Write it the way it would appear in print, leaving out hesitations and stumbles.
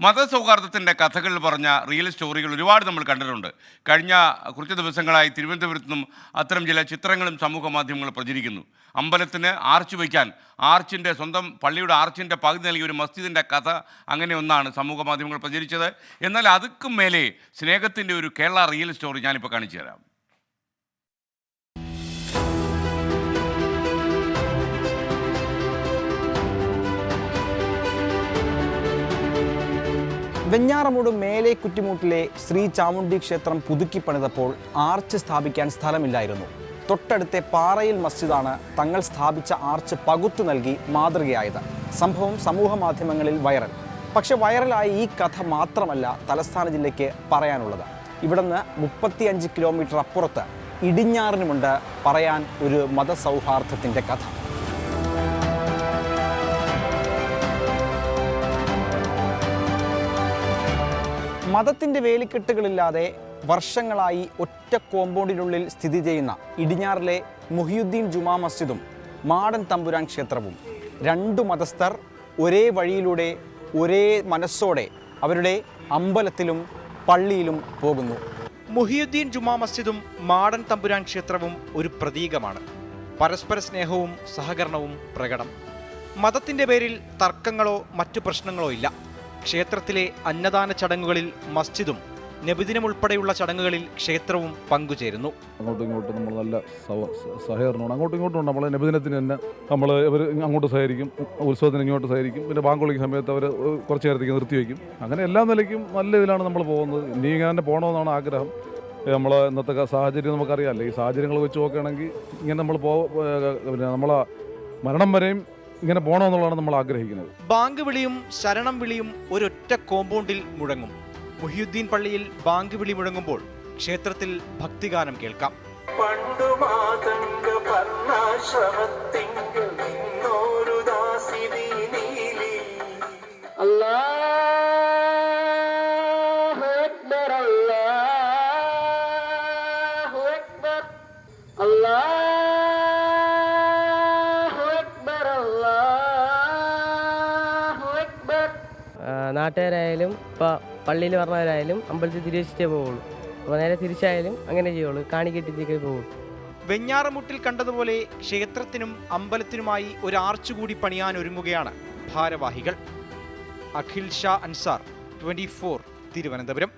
മതസൗഹാർദ്ദത്തിൻ്റെ കഥകൾ പറഞ്ഞ റിയൽ സ്റ്റോറികൾ ഒരുപാട് നമ്മൾ കണ്ടിട്ടുണ്ട്. കഴിഞ്ഞ കുറച്ച് ദിവസങ്ങളായി തിരുവനന്തപുരത്ത് നിന്നും അത്തരം ചില ചിത്രങ്ങളും സമൂഹ മാധ്യമങ്ങൾ പ്രചരിക്കുന്നു. അമ്പലത്തിന് ആർച്ച് വയ്ക്കാൻ ആർച്ചിൻ്റെ സ്വന്തം പള്ളിയുടെ ആർച്ചിൻ്റെ പകുതി നൽകിയ ഒരു മസ്ജിദിൻ്റെ കഥ അങ്ങനെ ഒന്നാണ് സമൂഹ മാധ്യമങ്ങൾ പ്രചരിച്ചത്. എന്നാൽ അതുക്കും മേലെ സ്നേഹത്തിൻ്റെ ഒരു കേരള റിയൽ സ്റ്റോറി ഞാനിപ്പോൾ കാണിച്ചു തരാം. വെഞ്ഞാറമൂട് മേലെ കുറ്റിമൂട്ടിലെ ശ്രീ ചാമുണ്ഡി ക്ഷേത്രം പുതുക്കി പണിതപ്പോൾ ആർച്ച് സ്ഥാപിക്കാൻ സ്ഥലമില്ലായിരുന്നു. തൊട്ടടുത്തെ പാറയിൽ മസ്ജിദാണ് തങ്ങൾ സ്ഥാപിച്ച ആർച്ച് പകുത്തു നൽകി മാതൃകയായത്. സംഭവം സമൂഹ മാധ്യമങ്ങളിൽ വൈറൽ. പക്ഷെ വൈറലായ ഈ കഥ മാത്രമല്ല തലസ്ഥാന ജില്ലയ്ക്ക് പറയാനുള്ളത്. ഇവിടുന്ന് 35 കിലോമീറ്റർ അപ്പുറത്ത് ഇടിഞ്ഞാറിനുമുണ്ട് പറയാൻ ഒരു മതസൗഹാർദ്ദത്തിൻ്റെ കഥ. മതത്തിൻ്റെ വേലിക്കെട്ടുകളില്ലാതെ വർഷങ്ങളായി ഒറ്റ കോമ്പൗണ്ടിനുള്ളിൽ സ്ഥിതി ചെയ്യുന്ന ഇടിഞ്ഞാറിലെ മുഹിയുദ്ദീൻ ജുമാ മസ്ജിദും മാടൻ തമ്പുരാൻ ക്ഷേത്രവും രണ്ടു മതസ്ഥർ ഒരേ വഴിയിലൂടെ ഒരേ മനസ്സോടെ അവരുടെ അമ്പലത്തിലും പള്ളിയിലും പോകുന്നു. മുഹിയുദ്ദീൻ ജുമാ മസ്ജിദും മാടൻ തമ്പുരാൻ ക്ഷേത്രവും ഒരു പ്രതീകമാണ്. പരസ്പര സ്നേഹവും സഹകരണവും പ്രകടം. മതത്തിൻ്റെ പേരിൽ തർക്കങ്ങളോ മറ്റു പ്രശ്നങ്ങളോ ഇല്ല. ക്ഷേത്രത്തിലെ അന്നദാന ചടങ്ങുകളിൽ മസ്ജിദും നബിദിനം ഉൾപ്പെടെയുള്ള ചടങ്ങുകളിൽ ക്ഷേത്രവും പങ്കുചേരുന്നു. അങ്ങോട്ടും ഇങ്ങോട്ടും നമ്മൾ നല്ല സഹകരണമാണ്. അങ്ങോട്ടും ഇങ്ങോട്ടും നമ്മൾ നബിദിനത്തിന് തന്നെ ഇവർ അങ്ങോട്ട് സഹകരിക്കും, ഉത്സവത്തിന് ഇങ്ങോട്ട് സഹകരിക്കും. പിന്നെ ബാങ്ക് വിളിക്കുന്ന സമയത്ത് അവർ കുറച്ച് നേരത്തേക്ക് നിർത്തിവെക്കും. അങ്ങനെ എല്ലാ നിലയ്ക്കും നല്ല ഇതിലാണ് നമ്മൾ പോകുന്നത്. ഇനി ഇങ്ങനെ പോകണമെന്നാണ് ആഗ്രഹം. നമ്മൾ ഇന്നത്തെ സാഹചര്യം നമുക്കറിയാമല്ലോ. ഈ സാഹചര്യങ്ങൾ വെച്ച് നോക്കുകയാണെങ്കിൽ ഇങ്ങനെ നമ്മൾ പിന്നെ നമ്മളെ മരണം വരെയും ഇങ്ങനെ പോകണമെന്നുള്ളതാണ് നമ്മൾ ആഗ്രഹിക്കുന്നത്. ബാങ്ക് വിളിയും ശരണം വിളിയും ഒരൊറ്റ കോമ്പൗണ്ടിൽ മുഴങ്ങും. മുഹിയുദ്ദീൻ പള്ളിയിൽ ബാങ്ക് വിളി മുഴങ്ങുമ്പോൾ ക്ഷേത്രത്തിൽ ഭക്തിഗാനം കേൾക്കാം. നാട്ടുകാരായാലും ഇപ്പോൾ പള്ളിയിൽ പറഞ്ഞവരായാലും അമ്പലത്തിൽ തിരിച്ചിട്ടേ പോവുള്ളൂ. അപ്പോൾ നേരെ തിരിച്ചായാലും അങ്ങനെ ചെയ്യുള്ളൂ, കാണിക്കെട്ടിട്ടേ പോവുള്ളൂ. വെഞ്ഞാറമുട്ടിൽ കണ്ടതുപോലെ ക്ഷേത്രത്തിനും അമ്പലത്തിനുമായി ഒരു ആർച്ച് കൂടി പണിയാൻ ഒരുങ്ങുകയാണ് ഭാരവാഹികൾ. അഖിൽ ഷാ അൻസാർ, 24 തിരുവനന്തപുരം.